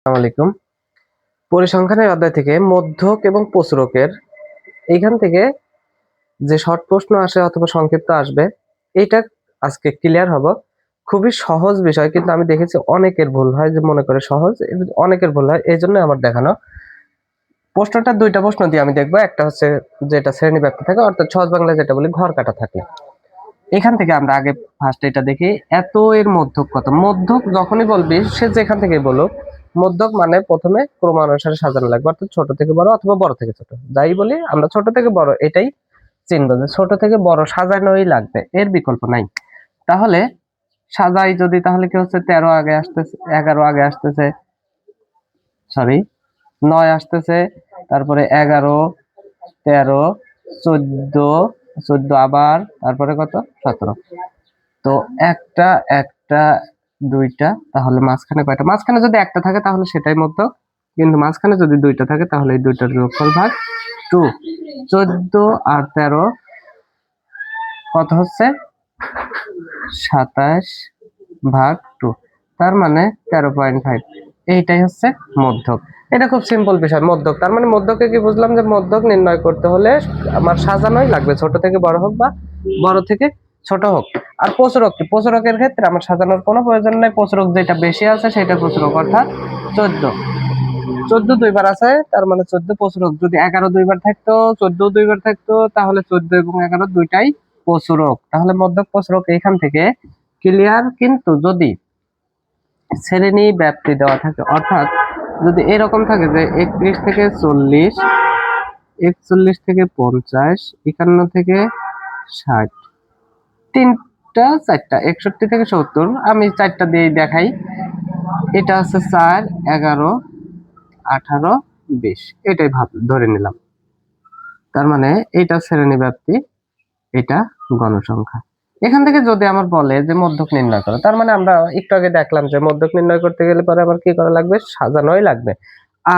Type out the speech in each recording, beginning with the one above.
আসসালামু আলাইকুম। পরিসংখ্যানের অধ্যায় থেকে মধ্যক এবং প্রচুরকের এইখান থেকে যে শর্ট প্রশ্ন আসে অথবা সংক্ষিপ্ত আসবে, এইটা আজকে ক্লিয়ার হব। খুবই সহজ বিষয়, কিন্তু আমি দেখেছি অনেকের ভুল হয়, যে মনে করে সহজ, অনেকের ভুল হয়, এই জন্য আমার দেখানো। প্রশ্নটা দুইটা প্রশ্ন দিয়ে আমি দেখবো। একটা হচ্ছে যেটা শ্রেণী ব্যাপ্তি থাকে, অর্থাৎ সহজ বাংলায় যেটা বলি ঘর কাটা থাকে। এখান থেকে আমরা আগে ফার্স্ট এটা দেখি, এত এর মধ্যক কত। মধ্যক যখনই বলবি, সে যেখান থেকে বলুক, মধ্যক মানে প্রথমে ক্রমানুসারে সাজানো লাগবে, অর্থাৎ ছোট থেকে বড় অথবা বড় থেকে ছোট, যাই বলি আমরা ছোট থেকে বড় এটাই চিনবো, যে ছোট থেকে বড় সাজানোই লাগবে, এর বিকল্প নাই। তাহলে সাজাই যদি, তাহলে কি হচ্ছে 13 আগে আসতেছে, 11 আগে আসতেছে, সরি 9 আসতেছে, তারপরে 11, 13, 14, 14 আবার, তারপরে কত 17। তো একটা একটা দুইটা, তাহলে মাঝখানে কয়টা? মাঝখানে যদি একটা থাকে তাহলে সেটাই মধ্যক, কিন্তু মাঝখানে যদি দুইটা থাকে তাহলে এই দুইটার যোগফল ভাগ 2। 14 আর 13 কত হচ্ছে? 27 ভাগ 2, তার মানে 13.5। এইটাই হচ্ছে মধ্যক। এটা খুব সিম্পল বিষয়, মধ্যক। তার মানে মধ্যকে কি বুঝলাম, যে মধ্যক নির্ণয় করতে হলে আমার সাজানোই লাগবে, ছোট থেকে বড় হোক বা বড় থেকে ছোট হোক। আর প্রচুরক কি? প্রচুরকের ক্ষেত্রে আমার সাজানোর কোনো প্রয়োজন নাই, প্রচুরক যেটা বেশি আছে সেটা প্রচুরক, অর্থাৎ 14। 14 দুইবার আছে, তার মানে 14 প্রচুরক। যদি 11 দুইবার থাকতো, 14 দুইবার থাকতো, তাহলে 14 এবং 11 দুইটাই প্রচুরক। তাহলে মধ্যক প্রচুরক এখান থেকে ক্লিয়ার। কিন্তু যদি শ্রেণী ব্যাপ্তি দেওয়া থাকে, অর্থাৎ যদি এরকম থাকে যে 31 থেকে 40, 41 থেকে 50, 51 থেকে 60, তিনটা চারটা, 61 থেকে 70, আমি চারটা দিয়ে দেখাই। এটা হচ্ছে 4, 11, 18, 20, এটাই ভাব ধরে নিলাম। তার মানে এটা শ্রেণী ব্যাপ্তি, এটা গণসংখ্যা। এখান থেকে যদি আমার বলে যে মধ্যক নির্ণয় করো, তার মানে আমরা একটু আগে দেখলাম যে মধ্যক নির্ণয় করতে গেলে পরে আমার কি করা লাগবে? সাজানোই লাগবে।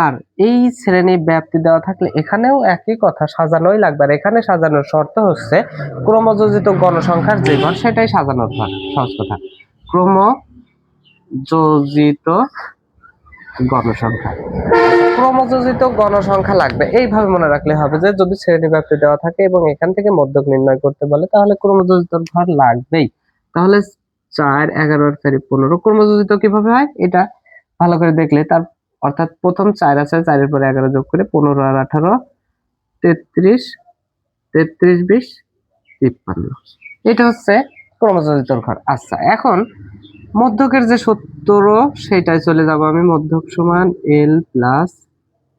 আর এই শ্রেণী ব্যাপ্তি দেওয়া থাকলে এখানেও একই কথা, সাজানোই লাগবে। আর এখানে সাজানোর শর্ত হচ্ছে ক্রমযোজিত গণসংখ্যার যে ঘর সেটাই সাজানোর ঘর। সহজ কথা, ক্রমযোজিত গণসংখ্যা। ক্রমযোজিত গণসংখ্যা লাগবে, এইভাবে মনে রাখলে হবে যে যদি শ্রেণী ব্যাপ্তি দেওয়া থাকে এবং এখান থেকে মধ্যক নির্ণয় করতে বলে, তাহলে ক্রমযোজিত ঘর লাগবেই। তাহলে 4, 11 আর 4, 15 ক্রমযোজিত কিভাবে হয় এটা ভালো করে দেখলে, তার অর্থাৎ প্রথম 4 আছে, 4 এর পরে 11 যোগ করে 15 আর 18, 33, 33, 20, 53। এটা হচ্ছে ক্রমযোজিত ঘর। আচ্ছা, এখন মধ্যকের যে সূত্র সেটাই চলে যাব আমি। মধ্যক সমান এল প্লাস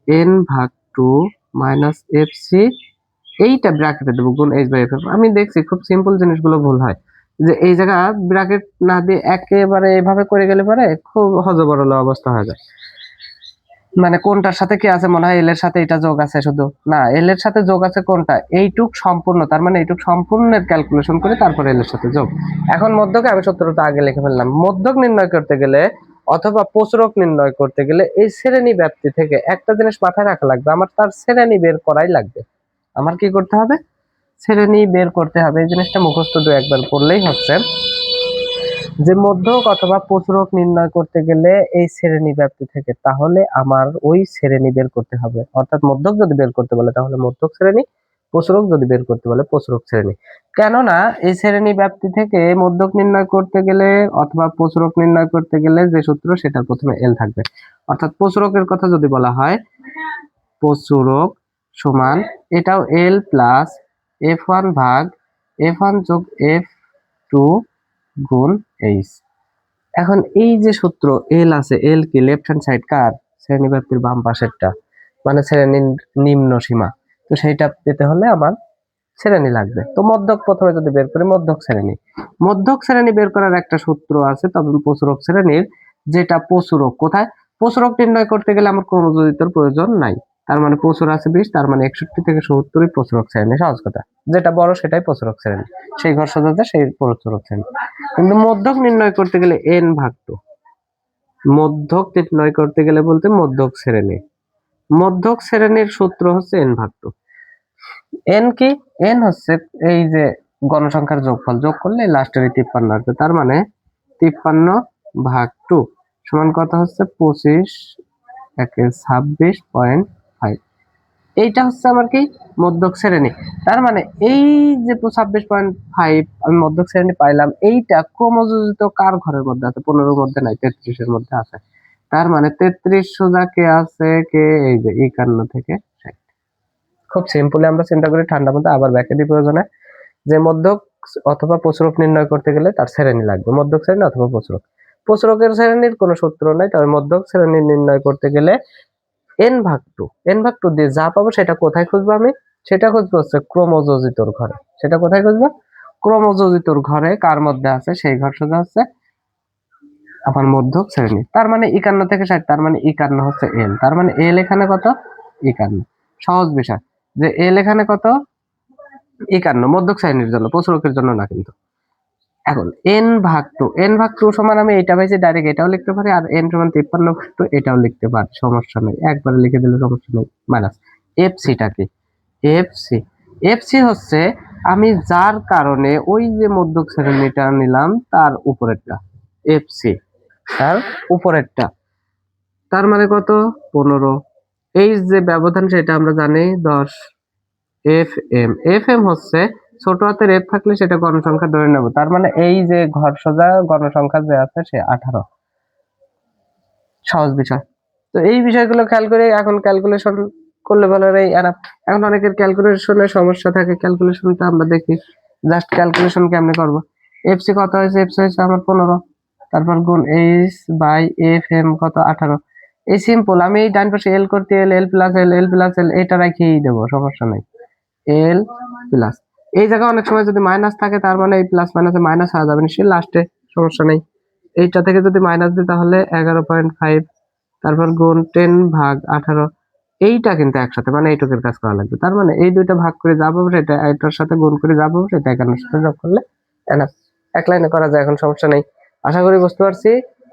এন ভাগ 2 মাইনাস এফ সি, এইটা ব্র্যাকেটে দেবো গুণ এইচ বাই এফ। আমি দেখছি খুব সিম্পল জিনিসগুলো ভুল হয়, যে এই জায়গা ব্র্যাকেট না দিয়ে একেবারে এভাবে করে গেলে পরে খুব হজবরল অবস্থা হয়ে যায়। মানে কোনটার সাথে কি আছে, মনে হয় এল এর সাথে এটা যোগ আছে, শুধু না, এল এর সাথে যোগ আছে কোনটা? এইটুক সম্পূর্ণ, তার মানে এইটুক সম্পূর্ণের ক্যালকুলেশন করে তারপরে এল এর সাথে যোগ। এখন মধ্যকে আমি সূত্রটা আগে লিখে ফেললাম। মধ্যক নির্ণয় করতে গেলে অথবা প্রচুরক নির্ণয় করতে গেলে এই শ্রেণী ব্যাপ্তি থেকে একটা জিনিস মাথায় রাখা লাগবে, আমার তার শ্রেণী বের করাই লাগবে। আমার কি করতে হবে? শ্রেণী বের করতে হবে। এই জিনিসটা মুখস্থ দু একবার পড়লেই হচ্ছে, যে মধ্যক অথবা প্রচুরক নির্ণয় করতে গেলে এই শ্রেণী ব্যাপ্তি থেকে, তাহলে আমার ওই শ্রেণী বের করতে হবে। অর্থাৎ মধ্যক যদি বের করতে বলে তাহলে মধ্যক শ্রেণী, প্রচুরক যদি বের করতে বলে প্রচুরক শ্রেণী। কেননা এই শ্রেণী ব্যাপ্তি থেকে মধ্যক নির্ণয় করতে গেলে অথবা প্রচুরক নির্ণয় করতে গেলে যে সূত্র, সেটা প্রথমে এল থাকবে। অর্থাৎ প্রচুরকের কথা যদি বলা হয়, প্রচুরক সমান এটাও এল প্লাস F1 ভাগ F1 যোগ F2 গুণ এইচ। এখন এই যে সূত্র এল আছে, এল কি লেফট হ্যান্ড সাইড কার? শ্রেণীব্যাপ্তির বাম পাশেরটা, মানে শ্রেণীর নিম্ন সীমা। তো সেইটা পেতে হলে আমার শ্রেণী লাগবে। তো মধ্যক প্রথমে যদি বের করি, মধ্যক শ্রেণী, মধ্যক শ্রেণী বের করার একটা সূত্র আছে, তবে প্রচুরক শ্রেণীর, যেটা প্রচুরক কোথায়? প্রচুরক নির্ণয় করতে গেলে আমার ক্রমযোজিতর প্রয়োজন নাই। তার মানে প্রচুর আছে 20, তার মানে 61 থেকে 70 প্রচুরক শ্রেণী। সহজ কথা, যেটা বড় সেটাই প্রচুরক শ্রেণী, সেই ঘর সাজাতে সেই প্রচুরক শ্রেণী। কিন্তু মধ্যক নির্ণয় করতে গেলে n ভাগ 2, মধ্যক নির্ণয় করতে গেলে বলতে মধ্যক শ্রেণী, মধ্যক শ্রেণীর সূত্র হচ্ছে n ভাগ 2। n কি? n হচ্ছে এই যে গণসংখ্যার যোগফল, যোগ করলে লাস্টের 53 আসবে, তার মানে 53 ভাগ 2 সমান কত হচ্ছে? 25 26.5। এইটা হচ্ছে আমার কি মধ্যক শ্রেণী। তার মানে এই যে 26.5 আমি মধ্যক শ্রেণী পাইলাম, এইটা ক্রমযোজিত কার ঘরের মধ্যে আছে? 15 মধ্যে নাই, 33 মধ্যে আছে। তার মানে 33 সোজা কে আছে, কে এই যে 51 থেকে 60। খুব সিম্পলি আমরা চিন্তা করি, ঠান্ডা মধ্যে আবার ব্যাখ্যা দিই প্রয়োজনে, যে মধ্যক অথবা প্রচুরক নির্ণয় করতে গেলে তার শ্রেণী লাগবে, মধ্যক শ্রেণী অথবা প্রচুরক। প্রচুরকের শ্রেণীর কোনো সূত্র নাই, তবে মধ্যক শ্রেণী নির্ণয় করতে গেলে n/2 দিয়ে যা পাবো সেটা কোথায় খুঁজবো আমি? সেটা খুঁজবো হচ্ছে ক্রমযোজিতর ঘরে। সেটা কোথায় খুঁজবো? ক্রমযোজিতর ঘরে। কার মধ্যে আছে? সেই ঘর সোজা হচ্ছে আমার মধ্যক শ্রেণী। তার মানে 51 থেকে 60, তার মানে 51 হচ্ছে এল। তার মানে এল এখানে কত? 51। সহজ বিষয় যে এল এখানে কত? 51 মধ্যক শ্রেণীর জন্য, প্রচুরকের জন্য না কিন্তু। এখন n/2 সমান আমি এটা পাইছি, ডাইরেক্ট এটাও লিখতে পারি, আর n সমান 53/2 এটাও লিখতে পারি, সমস্যা নেই, একবারে লিখে দিলে সমস্যা নেই। মাইনাস এফসিটা কি? এফসি এফসি হচ্ছে আমি যার কারণে ওই যে মধ্যক শ্রেণীটা নিলাম তার উপরেরটা, এফসি তার উপরেরটা। তার মানে কত? 15। এই যে ব্যবধান সেটা আমরা জানি 10। এফ এম হচ্ছে ছোট হাতের এফ থাকলে সেটা গণসংখ্যা ধরে নেব। তার মানে এই যে ঘর সোজা গণসংখ্যা যে আছে সে 18। সহজ বিষয়। তো এই বিষয়গুলো খেয়াল করে এখন ক্যালকুলেশন করলে ভালো হয়। এখন অনেকের ক্যালকুলেশনের সমস্যা থাকে, ক্যালকুলেশনটা আমরা দেখি। জাস্ট ক্যালকুলেশন কেমনে করব? এফসি কত হয়েছে? এফসি হয়েছে আমার 15, তারপর গুণ এইচ বাই এফ এম কত? 18। এই সিম্পল, আমি এই ডান পাশে এল করতে এল, এল প্লাস এল, এল প্লাস এল এটা রাখিয়েই দেবো, সমস্যা নাই। এল প্লাস এই জায়গায় অনেক সময় যদি মাইনাস থাকে তার মানে এই প্লাস মাইনাসে মাইনাস হয়ে যাবে নিশ্চয়ই লাস্টে, সমস্যা নেই। এইটা থেকে যদি মাইনাস দিই তাহলে 11.5, তারপর গুণ 10/18। এইটা কিন্তু একসাথে মানে এইটুকুর কাজ করা লাগবে। তার মানে এই দুইটা ভাগ করে যা পাবো সেটা এটার সাথে গুণ করে যা পাবো সেটা এখানের সাথে যোগ করলে এনাফ। এক লাইনে করা যায়, এখন সমস্যা নেই। আশা করি বুঝতে পারছি।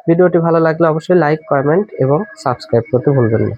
ভিডিওটি ভালো লাগলে অবশ্যই লাইক, কমেন্ট এবং সাবস্ক্রাইব করতে ভুলবেন না।